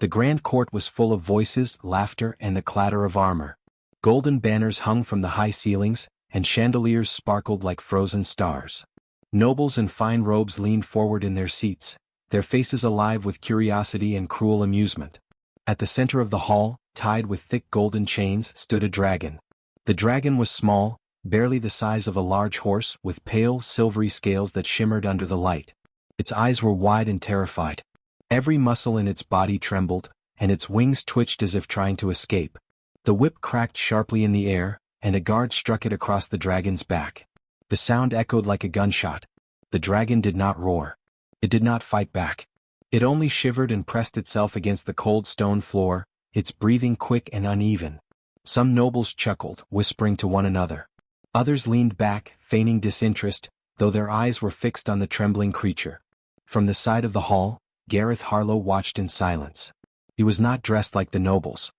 The grand court was full of voices, laughter, and the clatter of armor. Golden banners hung from the high ceilings, and chandeliers sparkled like frozen stars. Nobles in fine robes leaned forward in their seats, their faces alive with curiosity and cruel amusement. At the center of the hall, tied with thick golden chains, stood a dragon. The dragon was small, barely the size of a large horse, with pale, silvery scales that shimmered under the light. Its eyes were wide and terrified. Every muscle in its body trembled, and its wings twitched as if trying to escape. The whip cracked sharply in the air, and a guard struck it across the dragon's back. The sound echoed like a gunshot. The dragon did not roar. It did not fight back. It only shivered and pressed itself against the cold stone floor, its breathing quick and uneven. Some nobles chuckled, whispering to one another. Others leaned back, feigning disinterest, though their eyes were fixed on the trembling creature. From the side of the hall, Gareth Harlow watched in silence. He was not dressed like the nobles.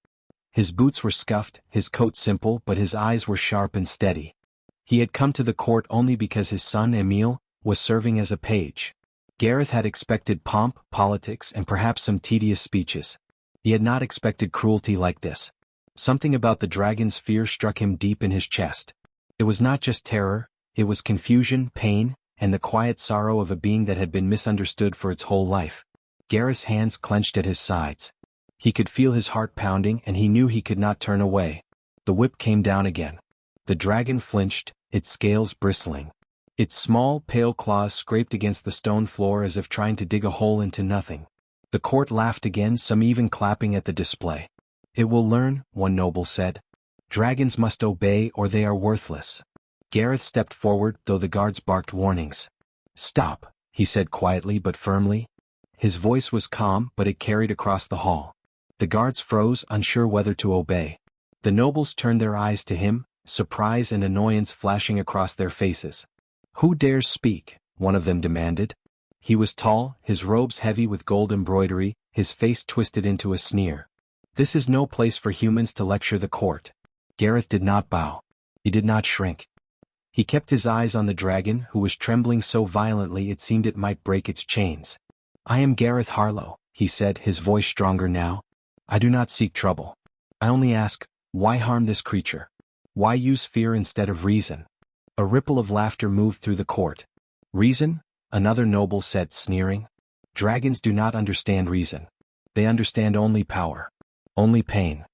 His boots were scuffed, his coat simple, but his eyes were sharp and steady. He had come to the court only because his son Emile was serving as a page. Gareth had expected pomp, politics, and perhaps some tedious speeches. He had not expected cruelty like this. Something about the dragon's fear struck him deep in his chest. It was not just terror, it was confusion, pain, and the quiet sorrow of a being that had been misunderstood for its whole life. Gareth's hands clenched at his sides. He could feel his heart pounding, and he knew he could not turn away. The whip came down again. The dragon flinched, its scales bristling. Its small, pale claws scraped against the stone floor as if trying to dig a hole into nothing. The court laughed again, some even clapping at the display. "It will learn," one noble said. "Dragons must obey or they are worthless." Gareth stepped forward, though the guards barked warnings. "Stop," he said quietly but firmly. His voice was calm, but it carried across the hall. The guards froze, unsure whether to obey. The nobles turned their eyes to him, surprise and annoyance flashing across their faces. "Who dares speak?" one of them demanded. He was tall, his robes heavy with gold embroidery, his face twisted into a sneer. "This is no place for humans to lecture the court." Gareth did not bow. He did not shrink. He kept his eyes on the dragon, who was trembling so violently it seemed it might break its chains. "I am Gareth Harlow," he said, his voice stronger now. "I do not seek trouble. I only ask, why harm this creature? Why use fear instead of reason?" A ripple of laughter moved through the court. "Reason?" another noble said, sneering. "Dragons do not understand reason. They understand only power. Only pain."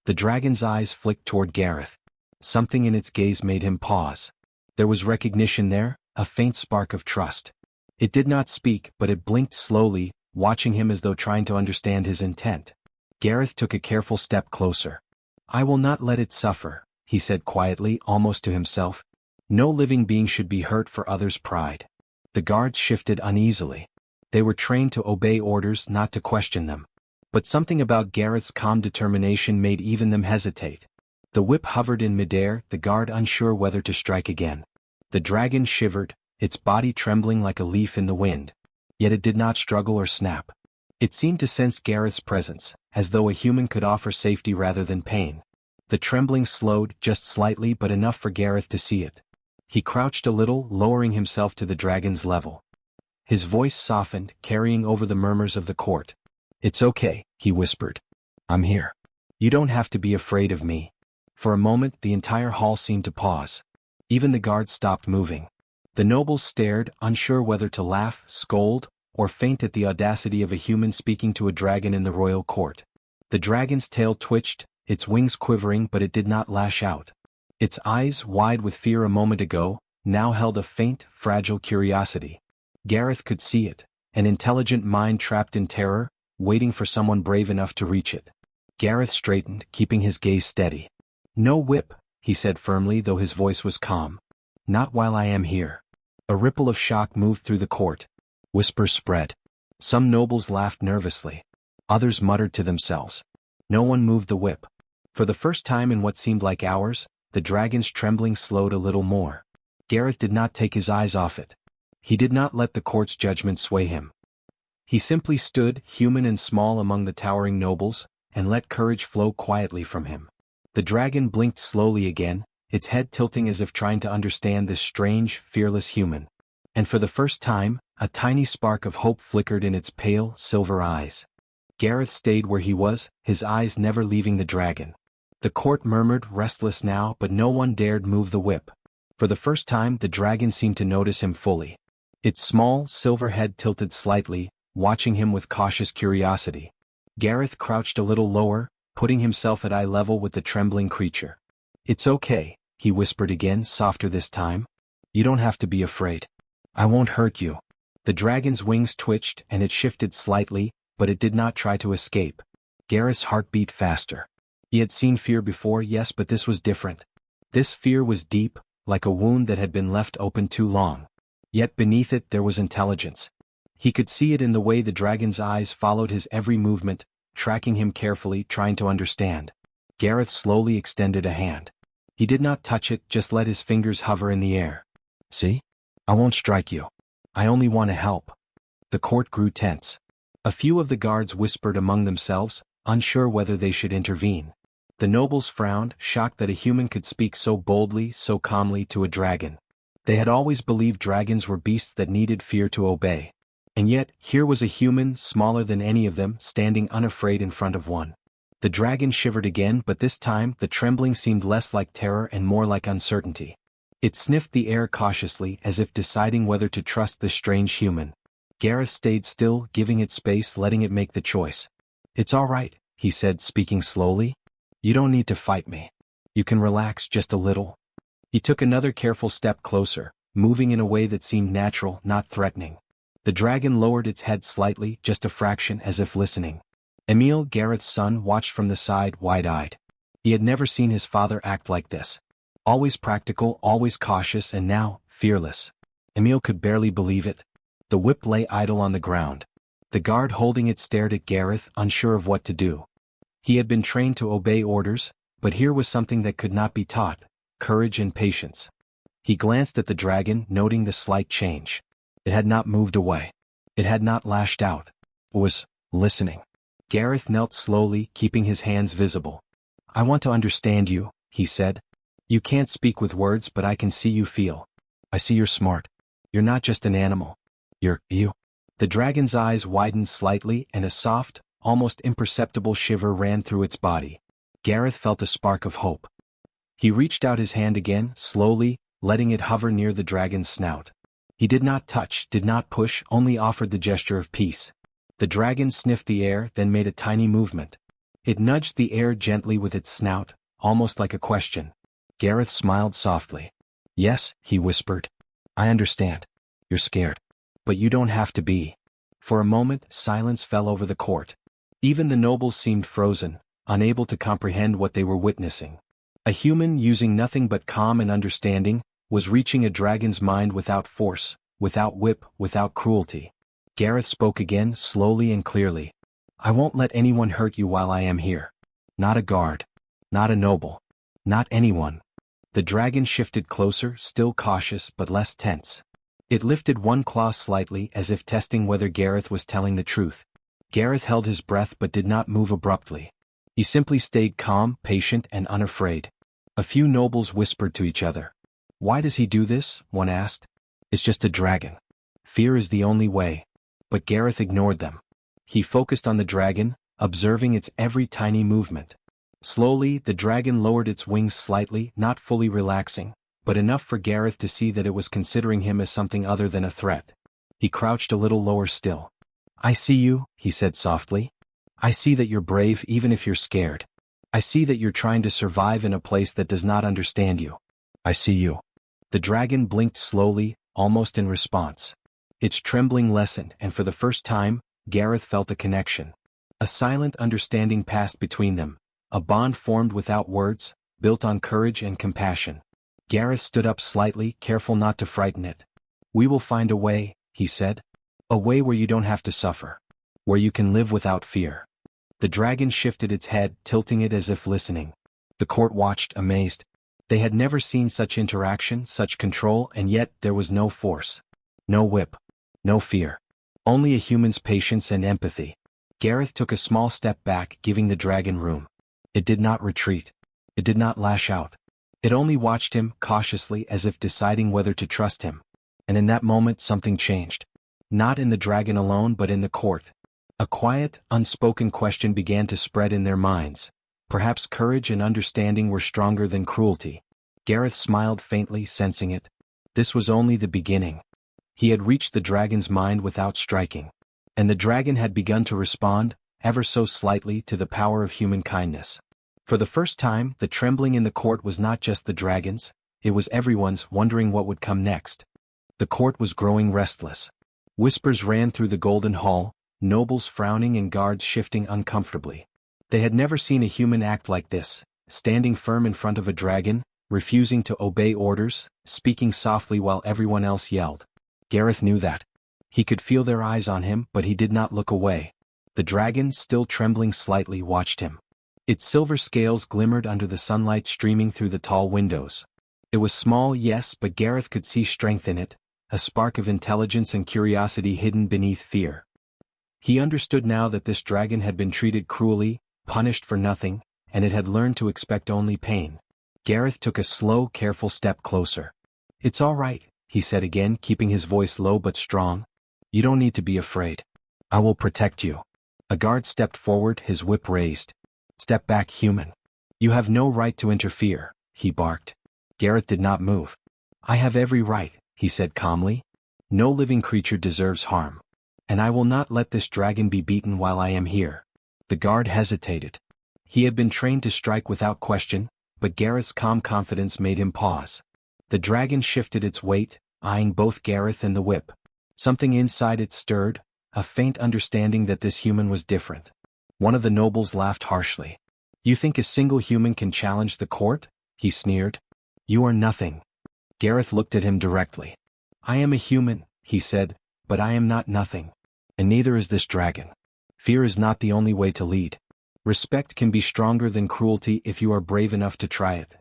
The dragon's eyes flicked toward Gareth. Something in its gaze made him pause. There was recognition there, a faint spark of trust. It did not speak, but it blinked slowly, watching him as though trying to understand his intent. Gareth took a careful step closer. "I will not let it suffer," he said quietly, almost to himself. "No living being should be hurt for others' pride." The guards shifted uneasily. They were trained to obey orders, not to question them. But something about Gareth's calm determination made even them hesitate. The whip hovered in midair, the guard unsure whether to strike again. The dragon shivered, its body trembling like a leaf in the wind. Yet it did not struggle or snap. It seemed to sense Gareth's presence, as though a human could offer safety rather than pain. The trembling slowed, just slightly, but enough for Gareth to see it. He crouched a little, lowering himself to the dragon's level. His voice softened, carrying over the murmurs of the court. "It's okay," he whispered. "I'm here. You don't have to be afraid of me." For a moment the entire hall seemed to pause. Even the guards stopped moving. The nobles stared, unsure whether to laugh, scold, or faint at the audacity of a human speaking to a dragon in the royal court. The dragon's tail twitched, its wings quivering, but it did not lash out. Its eyes, wide with fear a moment ago, now held a faint, fragile curiosity. Gareth could see it, an intelligent mind trapped in terror, waiting for someone brave enough to reach it. Gareth straightened, keeping his gaze steady. "No whip," he said firmly, though his voice was calm. "Not while I am here." A ripple of shock moved through the court. Whispers spread. Some nobles laughed nervously. Others muttered to themselves. No one moved the whip. For the first time in what seemed like hours, the dragon's trembling slowed a little more. Gareth did not take his eyes off it. He did not let the court's judgment sway him. He simply stood, human and small among the towering nobles, and let courage flow quietly from him. The dragon blinked slowly again, its head tilting as if trying to understand this strange, fearless human. And for the first time, a tiny spark of hope flickered in its pale, silver eyes. Gareth stayed where he was, his eyes never leaving the dragon. The court murmured, restless now, but no one dared move the whip. For the first time the dragon seemed to notice him fully. Its small, silver head tilted slightly, watching him with cautious curiosity. Gareth crouched a little lower, putting himself at eye level with the trembling creature. "It's okay," he whispered again, softer this time. "You don't have to be afraid. I won't hurt you." The dragon's wings twitched and it shifted slightly, but it did not try to escape. Gareth's heart beat faster. He had seen fear before, yes, but this was different. This fear was deep, like a wound that had been left open too long. Yet beneath it there was intelligence. He could see it in the way the dragon's eyes followed his every movement, tracking him carefully, trying to understand. Gareth slowly extended a hand. He did not touch it, just let his fingers hover in the air. "See? I won't strike you. I only want to help." The court grew tense. A few of the guards whispered among themselves, unsure whether they should intervene. The nobles frowned, shocked that a human could speak so boldly, so calmly to a dragon. They had always believed dragons were beasts that needed fear to obey. And yet, here was a human, smaller than any of them, standing unafraid in front of one. The dragon shivered again, but this time the trembling seemed less like terror and more like uncertainty. It sniffed the air cautiously, as if deciding whether to trust the strange human. Gareth stayed still, giving it space, letting it make the choice. "It's all right," he said, speaking slowly. "You don't need to fight me. You can relax just a little." He took another careful step closer, moving in a way that seemed natural, not threatening. The dragon lowered its head slightly, just a fraction, as if listening. Emil, Gareth's son, watched from the side, wide-eyed. He had never seen his father act like this. Always practical, always cautious, and now, fearless. Emil could barely believe it. The whip lay idle on the ground. The guard holding it stared at Gareth, unsure of what to do. He had been trained to obey orders, but here was something that could not be taught: courage and patience. He glanced at the dragon, noting the slight change. It had not moved away. It had not lashed out. It was listening. Gareth knelt slowly, keeping his hands visible. "I want to understand you," he said. "You can't speak with words, but I can see you feel. I see you're smart. You're not just an animal. You're you." The dragon's eyes widened slightly, and a soft, almost imperceptible shiver ran through its body. Gareth felt a spark of hope. He reached out his hand again, slowly, letting it hover near the dragon's snout. He did not touch, did not push, only offered the gesture of peace. The dragon sniffed the air, then made a tiny movement. It nudged the air gently with its snout, almost like a question. Gareth smiled softly. "Yes," he whispered. "I understand. You're scared. But you don't have to be." For a moment, silence fell over the court. Even the nobles seemed frozen, unable to comprehend what they were witnessing. A human, using nothing but calm and understanding, was reaching a dragon's mind without force, without whip, without cruelty. Gareth spoke again, slowly and clearly. "I won't let anyone hurt you while I am here. Not a guard. Not a noble. Not anyone." The dragon shifted closer, still cautious but less tense. It lifted one claw slightly, as if testing whether Gareth was telling the truth. Gareth held his breath but did not move abruptly. He simply stayed calm, patient, and unafraid. A few nobles whispered to each other. "Why does he do this?" one asked. "It's just a dragon. Fear is the only way." But Gareth ignored them. He focused on the dragon, observing its every tiny movement. Slowly, the dragon lowered its wings slightly, not fully relaxing, but enough for Gareth to see that it was considering him as something other than a threat. He crouched a little lower still. "I see you," he said softly. "I see that you're brave even if you're scared. I see that you're trying to survive in a place that does not understand you. I see you." The dragon blinked slowly, almost in response. Its trembling lessened, and for the first time, Gareth felt a connection. A silent understanding passed between them, a bond formed without words, built on courage and compassion. Gareth stood up slightly, careful not to frighten it. "We will find a way," he said. "A way where you don't have to suffer. Where you can live without fear." The dragon shifted its head, tilting it as if listening. The court watched, amazed. They had never seen such interaction, such control, and yet there was no force. No whip. No fear. Only a human's patience and empathy. Gareth took a small step back, giving the dragon room. It did not retreat. It did not lash out. It only watched him, cautiously, as if deciding whether to trust him. And in that moment something changed. Not in the dragon alone but in the court. A quiet, unspoken question began to spread in their minds. Perhaps courage and understanding were stronger than cruelty. Gareth smiled faintly, sensing it. This was only the beginning. He had reached the dragon's mind without striking. And the dragon had begun to respond, ever so slightly, to the power of human kindness. For the first time, the trembling in the court was not just the dragon's, it was everyone's, wondering what would come next. The court was growing restless. Whispers ran through the golden hall, nobles frowning and guards shifting uncomfortably. They had never seen a human act like this, standing firm in front of a dragon, refusing to obey orders, speaking softly while everyone else yelled. Gareth knew that. He could feel their eyes on him, but he did not look away. The dragon, still trembling slightly, watched him. Its silver scales glimmered under the sunlight streaming through the tall windows. It was small, yes, but Gareth could see strength in it, a spark of intelligence and curiosity hidden beneath fear. He understood now that this dragon had been treated cruelly, punished for nothing, and it had learned to expect only pain. Gareth took a slow, careful step closer. "It's all right," he said again, keeping his voice low but strong. "You don't need to be afraid. I will protect you." A guard stepped forward, his whip raised. "Step back, human. You have no right to interfere," he barked. Gareth did not move. "I have every right," he said calmly. "No living creature deserves harm. And I will not let this dragon be beaten while I am here." The guard hesitated. He had been trained to strike without question, but Gareth's calm confidence made him pause. The dragon shifted its weight, eyeing both Gareth and the whip. Something inside it stirred, a faint understanding that this human was different. One of the nobles laughed harshly. "You think a single human can challenge the court?" he sneered. "You are nothing." Gareth looked at him directly. "I am a human," he said, "but I am not nothing. And neither is this dragon. Fear is not the only way to lead. Respect can be stronger than cruelty if you are brave enough to try it."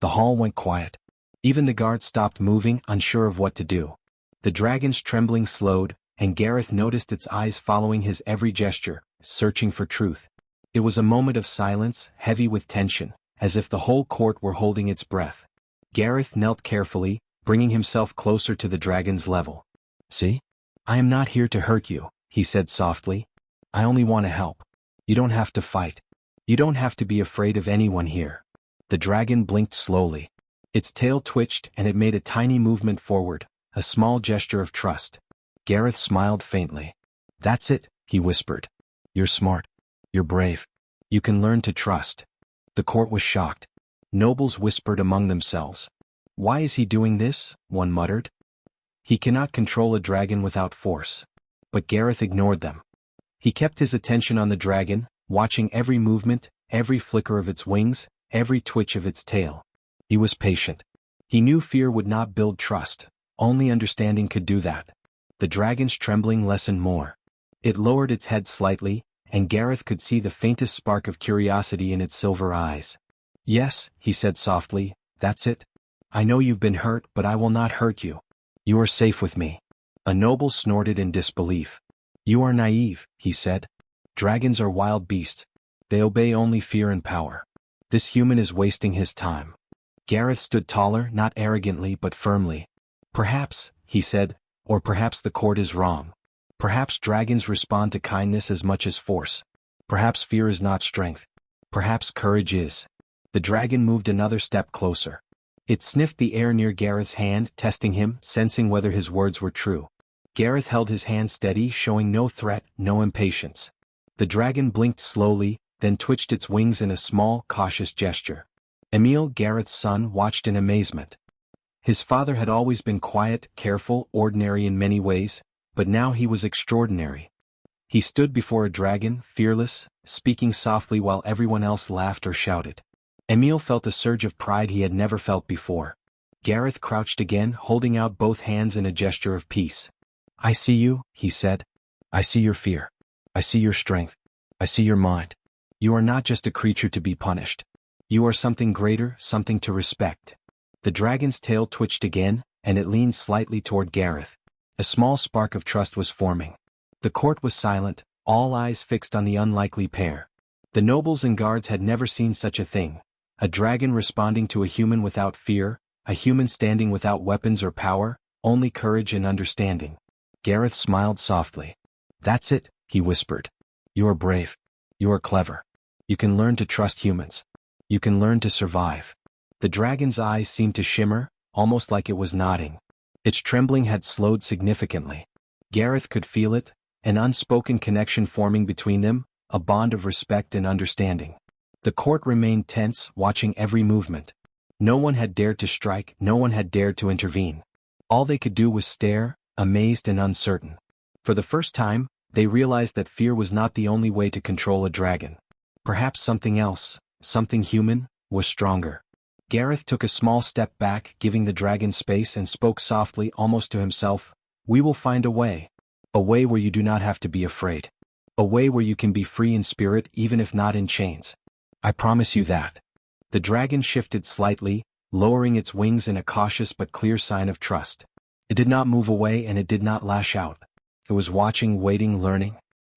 The hall went quiet. Even the guards stopped moving, unsure of what to do. The dragon's trembling slowed, and Gareth noticed its eyes following his every gesture, searching for truth. It was a moment of silence, heavy with tension, as if the whole court were holding its breath. Gareth knelt carefully, bringing himself closer to the dragon's level. "See? I am not here to hurt you," he said softly. "I only want to help. You don't have to fight. You don't have to be afraid of anyone here." The dragon blinked slowly. Its tail twitched and it made a tiny movement forward, a small gesture of trust. Gareth smiled faintly. "That's it," he whispered. "You're smart. You're brave. You can learn to trust." The court was shocked. Nobles whispered among themselves. "Why is he doing this?" one muttered. "He cannot control a dragon without force." But Gareth ignored them. He kept his attention on the dragon, watching every movement, every flicker of its wings, every twitch of its tail. He was patient. He knew fear would not build trust. Only understanding could do that. The dragon's trembling lessened more. It lowered its head slightly, and Gareth could see the faintest spark of curiosity in its silver eyes. "Yes," he said softly, "that's it. I know you've been hurt, but I will not hurt you. You are safe with me." A noble snorted in disbelief. "You are naive," he said. "Dragons are wild beasts. They obey only fear and power. This human is wasting his time." Gareth stood taller, not arrogantly but firmly. "Perhaps," he said, "or perhaps the court is wrong. Perhaps dragons respond to kindness as much as force. Perhaps fear is not strength. Perhaps courage is." The dragon moved another step closer. It sniffed the air near Gareth's hand, testing him, sensing whether his words were true. Gareth held his hand steady, showing no threat, no impatience. The dragon blinked slowly, then twitched its wings in a small, cautious gesture. Emil, Gareth's son, watched in amazement. His father had always been quiet, careful, ordinary in many ways, but now he was extraordinary. He stood before a dragon, fearless, speaking softly while everyone else laughed or shouted. Emil felt a surge of pride he had never felt before. Gareth crouched again, holding out both hands in a gesture of peace. "I see you," he said. "I see your fear. I see your strength. I see your mind. You are not just a creature to be punished. You are something greater, something to respect." The dragon's tail twitched again, and it leaned slightly toward Gareth. A small spark of trust was forming. The court was silent, all eyes fixed on the unlikely pair. The nobles and guards had never seen such a thing. A dragon responding to a human without fear, a human standing without weapons or power, only courage and understanding. Gareth smiled softly. "That's it," he whispered. You are brave. You are clever. You can learn to trust humans. You can learn to survive. The dragon's eyes seemed to shimmer, almost like it was nodding. Its trembling had slowed significantly. Gareth could feel it, an unspoken connection forming between them, a bond of respect and understanding. The court remained tense, watching every movement. No one had dared to strike, no one had dared to intervene. All they could do was stare, amazed and uncertain. For the first time, they realized that fear was not the only way to control a dragon. Perhaps something else, something human, was stronger. Gareth took a small step back, giving the dragon space, and spoke softly, almost to himself, "We will find a way. A way where you do not have to be afraid. A way where you can be free in spirit even if not in chains. I promise you that." The dragon shifted slightly, lowering its wings in a cautious but clear sign of trust. It did not move away and it did not lash out. It was watching, waiting, learning.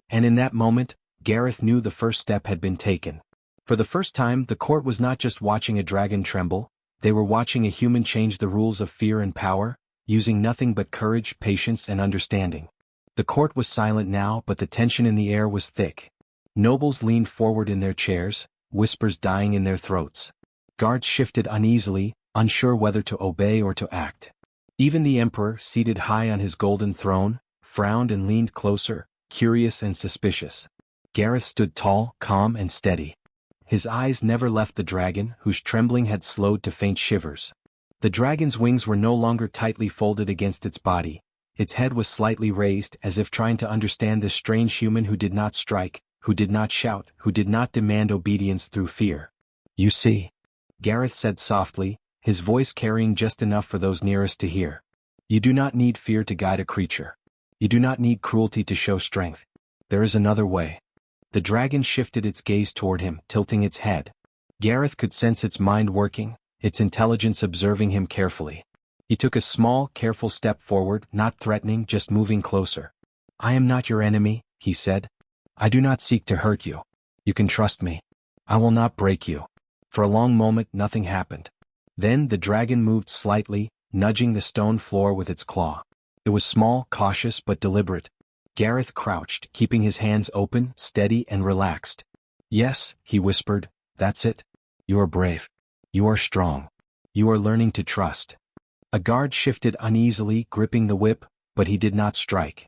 And in that moment, Gareth knew the first step had been taken. For the first time, the court was not just watching a dragon tremble, they were watching a human change the rules of fear and power, using nothing but courage, patience, and understanding. The court was silent now, but the tension in the air was thick. Nobles leaned forward in their chairs, whispers dying in their throats. Guards shifted uneasily, unsure whether to obey or to act. Even the emperor, seated high on his golden throne, frowned and leaned closer, curious and suspicious. Gareth stood tall, calm, and steady. His eyes never left the dragon, whose trembling had slowed to faint shivers. The dragon's wings were no longer tightly folded against its body. Its head was slightly raised, as if trying to understand this strange human who did not strike, who did not shout, who did not demand obedience through fear. "You see," Gareth said softly, his voice carrying just enough for those nearest to hear. "You do not need fear to guide a creature. You do not need cruelty to show strength. There is another way." The dragon shifted its gaze toward him, tilting its head. Gareth could sense its mind working, its intelligence observing him carefully. He took a small, careful step forward, not threatening, just moving closer. "I am not your enemy," he said. "I do not seek to hurt you. You can trust me. I will not break you." For a long moment nothing happened. Then the dragon moved slightly, nudging the stone floor with its claw. It was small, cautious, but deliberate. Gareth crouched, keeping his hands open, steady and relaxed. "Yes," he whispered, "that's it. You are brave. You are strong. You are learning to trust." A guard shifted uneasily, gripping the whip, but he did not strike.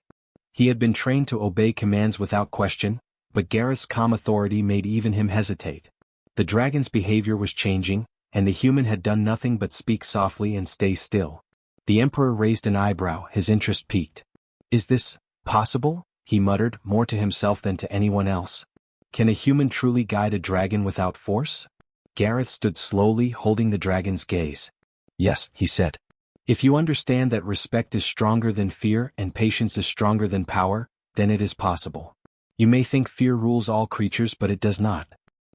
He had been trained to obey commands without question, but Gareth's calm authority made even him hesitate. The dragon's behavior was changing, and the human had done nothing but speak softly and stay still. The emperor raised an eyebrow, his interest piqued. "Is this possible?" he muttered, more to himself than to anyone else. "Can a human truly guide a dragon without force?" Gareth stood slowly, holding the dragon's gaze. "Yes," he said. "If you understand that respect is stronger than fear and patience is stronger than power, then it is possible. You may think fear rules all creatures, but it does not.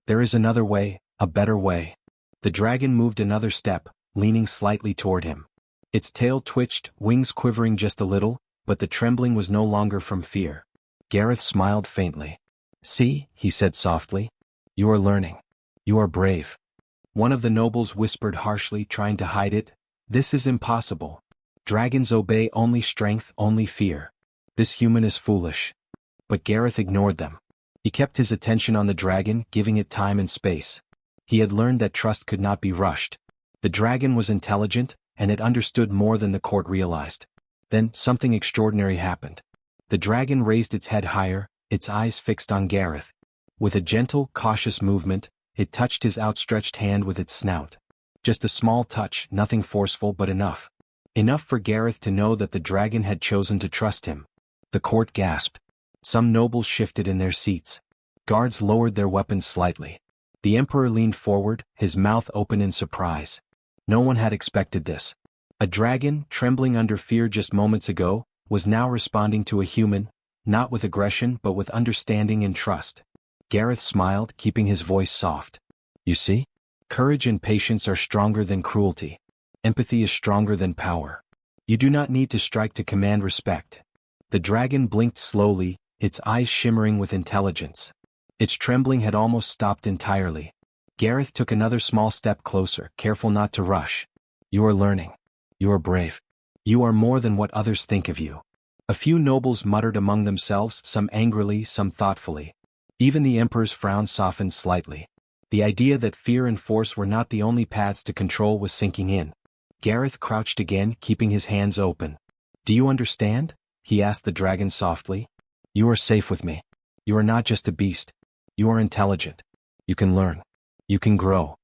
There is another way, a better way." The dragon moved another step, leaning slightly toward him. Its tail twitched, wings quivering just a little, but the trembling was no longer from fear. Gareth smiled faintly. "See," he said softly. "You are learning. You are brave." One of the nobles whispered harshly, trying to hide it, "This is impossible. Dragons obey only strength, only fear. This human is foolish." But Gareth ignored them. He kept his attention on the dragon, giving it time and space. He had learned that trust could not be rushed. The dragon was intelligent, and it understood more than the court realized. Then, something extraordinary happened. The dragon raised its head higher, its eyes fixed on Gareth. With a gentle, cautious movement, it touched his outstretched hand with its snout. Just a small touch, nothing forceful but enough. Enough for Gareth to know that the dragon had chosen to trust him. The court gasped. Some nobles shifted in their seats. Guards lowered their weapons slightly. The emperor leaned forward, his mouth open in surprise. No one had expected this. A dragon, trembling under fear just moments ago, was now responding to a human, not with aggression but with understanding and trust. Gareth smiled, keeping his voice soft. "You see? Courage and patience are stronger than cruelty. Empathy is stronger than power. You do not need to strike to command respect." The dragon blinked slowly, its eyes shimmering with intelligence. Its trembling had almost stopped entirely. Gareth took another small step closer, careful not to rush. "You are learning. You are brave. You are more than what others think of you." A few nobles muttered among themselves, some angrily, some thoughtfully. Even the Emperor's frown softened slightly. The idea that fear and force were not the only paths to control was sinking in. Gareth crouched again, keeping his hands open. "Do you understand?" he asked the dragon softly. "You are safe with me. You are not just a beast. You are intelligent. You can learn. You can grow."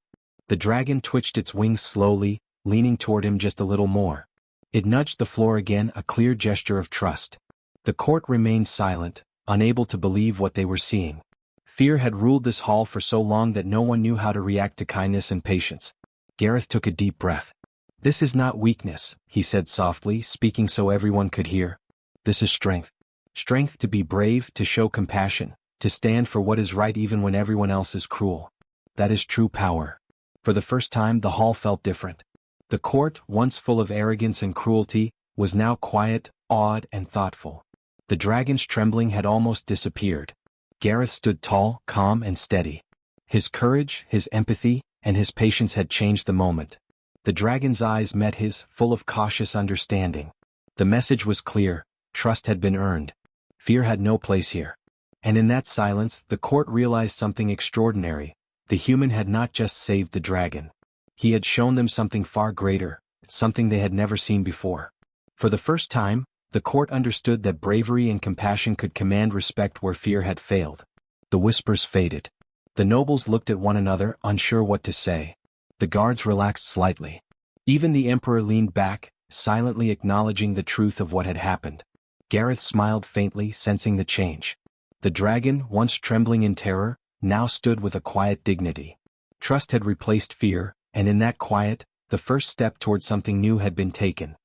The dragon twitched its wings slowly, leaning toward him just a little more. It nudged the floor again, a clear gesture of trust. The court remained silent, unable to believe what they were seeing. Fear had ruled this hall for so long that no one knew how to react to kindness and patience. Gareth took a deep breath. "This is not weakness," he said softly, speaking so everyone could hear. "This is strength. Strength to be brave, to show compassion, to stand for what is right even when everyone else is cruel. That is true power." For the first time the hall felt different. The court, once full of arrogance and cruelty, was now quiet, awed, and thoughtful. The dragon's trembling had almost disappeared. Gareth stood tall, calm, and steady. His courage, his empathy, and his patience had changed the moment. The dragon's eyes met his, full of cautious understanding. The message was clear: trust had been earned. Fear had no place here. And in that silence, the court realized something extraordinary. The human had not just saved the dragon. He had shown them something far greater, something they had never seen before. For the first time, the court understood that bravery and compassion could command respect where fear had failed. The whispers faded. The nobles looked at one another, unsure what to say. The guards relaxed slightly. Even the Emperor leaned back, silently acknowledging the truth of what had happened. Gareth smiled faintly, sensing the change. The dragon, once trembling in terror, now stood with a quiet dignity. Trust had replaced fear, and in that quiet, the first step toward something new had been taken.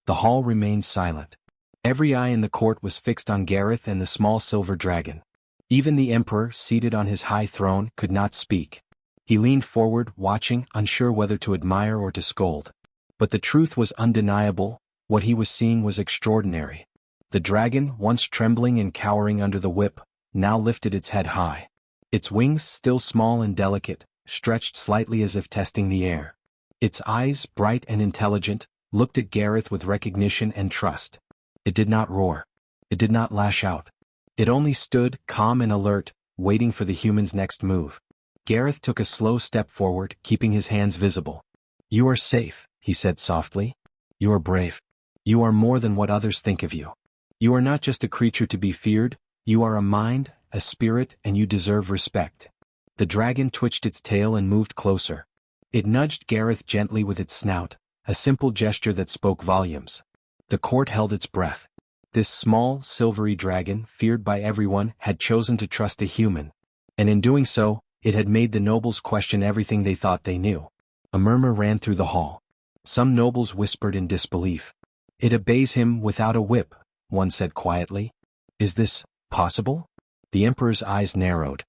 The hall remained silent. Every eye in the court was fixed on Gareth and the small silver dragon. Even the Emperor, seated on his high throne, could not speak. He leaned forward, watching, unsure whether to admire or to scold. But the truth was undeniable. What he was seeing was extraordinary. The dragon, once trembling and cowering under the whip, now lifted its head high. Its wings, still small and delicate, stretched slightly as if testing the air. Its eyes, bright and intelligent, looked at Gareth with recognition and trust. It did not roar. It did not lash out. It only stood, calm and alert, waiting for the human's next move. Gareth took a slow step forward, keeping his hands visible. "You are safe," he said softly. "You are brave. You are more than what others think of you. You are not just a creature to be feared, you are a mind, a spirit, and you deserve respect." The dragon twitched its tail and moved closer. It nudged Gareth gently with its snout, a simple gesture that spoke volumes. The court held its breath. This small, silvery dragon, feared by everyone, had chosen to trust a human. And in doing so, it had made the nobles question everything they thought they knew. A murmur ran through the hall. Some nobles whispered in disbelief. "It obeys him without a whip," one said quietly. "Is this possible?" The Emperor's eyes narrowed.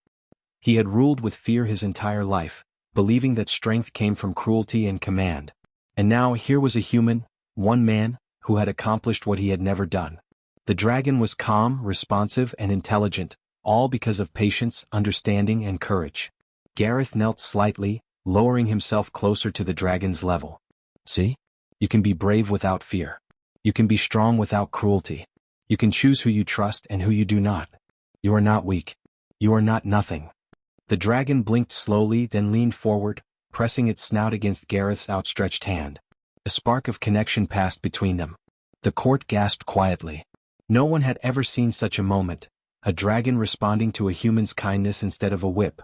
He had ruled with fear his entire life, believing that strength came from cruelty and command. And now here was a human, one man, who had accomplished what he had never done. The dragon was calm, responsive, and intelligent, all because of patience, understanding, and courage. Gareth knelt slightly, lowering himself closer to the dragon's level. "See? You can be brave without fear. You can be strong without cruelty. You can choose who you trust and who you do not. You are not weak. You are not nothing." The dragon blinked slowly, then leaned forward, pressing its snout against Gareth's outstretched hand. A spark of connection passed between them. The court gasped quietly. No one had ever seen such a moment, a dragon responding to a human's kindness instead of a whip.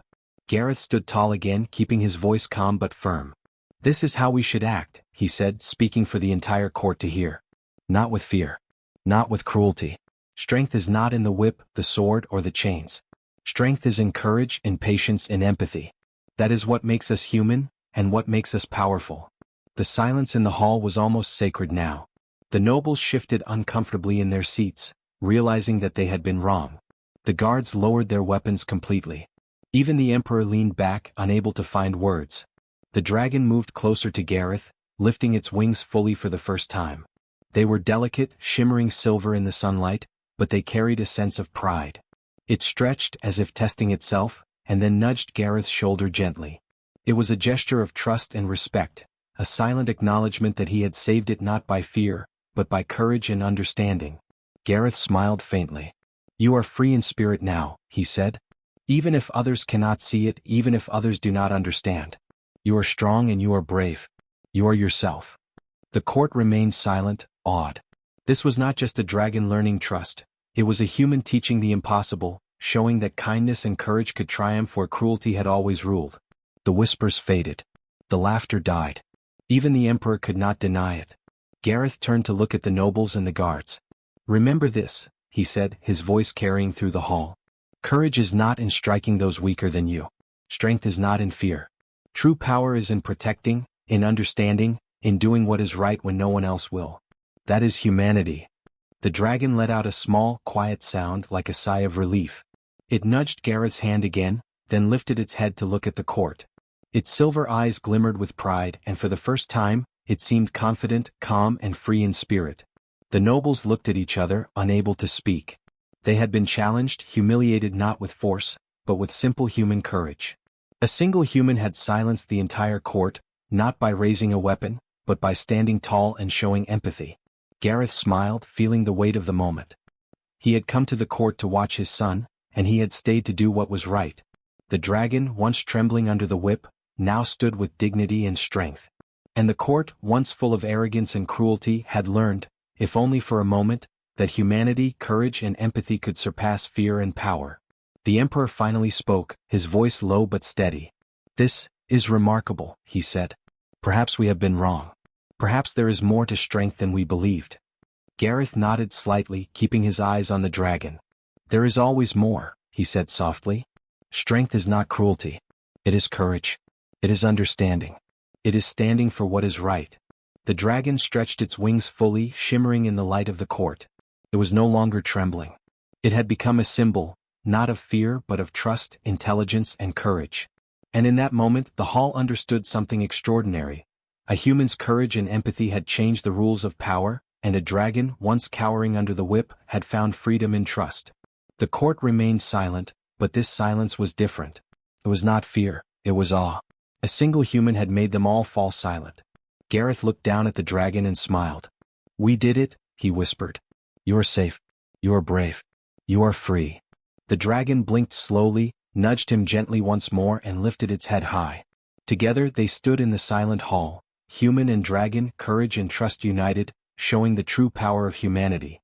Gareth stood tall again, keeping his voice calm but firm. "This is how we should act," he said, speaking for the entire court to hear. "Not with fear. Not with cruelty. Strength is not in the whip, the sword, or the chains. Strength is in courage, in patience, in empathy. That is what makes us human, and what makes us powerful." The silence in the hall was almost sacred now. The nobles shifted uncomfortably in their seats, realizing that they had been wrong. The guards lowered their weapons completely. Even the Emperor leaned back, unable to find words. The dragon moved closer to Gareth, lifting its wings fully for the first time. They were delicate, shimmering silver in the sunlight, but they carried a sense of pride. It stretched as if testing itself, and then nudged Gareth's shoulder gently. It was a gesture of trust and respect, a silent acknowledgement that he had saved it not by fear, but by courage and understanding. Gareth smiled faintly. "You are free in spirit now," he said. Even if others cannot see it, even if others do not understand. You are strong and you are brave. You are yourself. The court remained silent, awed. This was not just a dragon learning trust. It was a human teaching the impossible, showing that kindness and courage could triumph where cruelty had always ruled. The whispers faded. The laughter died. Even the emperor could not deny it. Gareth turned to look at the nobles and the guards. "Remember this," he said, his voice carrying through the hall. "Courage is not in striking those weaker than you. Strength is not in fear. True power is in protecting, in understanding, in doing what is right when no one else will. That is humanity." The dragon let out a small, quiet sound like a sigh of relief. It nudged Gareth's hand again, then lifted its head to look at the court. Its silver eyes glimmered with pride, and for the first time, it seemed confident, calm, and free in spirit. The nobles looked at each other, unable to speak. They had been challenged, humiliated not with force, but with simple human courage. A single human had silenced the entire court, not by raising a weapon, but by standing tall and showing empathy. Gareth smiled, feeling the weight of the moment. He had come to the court to watch his son, and he had stayed to do what was right. The dragon, once trembling under the whip, now stood with dignity and strength. And the court, once full of arrogance and cruelty, had learned, if only for a moment, that humanity, courage, and empathy could surpass fear and power. The emperor finally spoke, his voice low but steady. "This is remarkable," he said. "Perhaps we have been wrong. Perhaps there is more to strength than we believed." Gareth nodded slightly, keeping his eyes on the dragon. "There is always more," he said softly. "Strength is not cruelty. It is courage. It is understanding. It is standing for what is right." The dragon stretched its wings fully, shimmering in the light of the court. It was no longer trembling. It had become a symbol, not of fear but of trust, intelligence, and courage. And in that moment the hall understood something extraordinary. A human's courage and empathy had changed the rules of power, and a dragon, once cowering under the whip, had found freedom in trust. The court remained silent, but this silence was different. It was not fear, it was awe. A single human had made them all fall silent. Gareth looked down at the dragon and smiled. "We did it," he whispered. "You are safe. You are brave. You are free." The dragon blinked slowly, nudged him gently once more and lifted its head high. Together they stood in the silent hall, human and dragon, courage and trust united, showing the true power of humanity.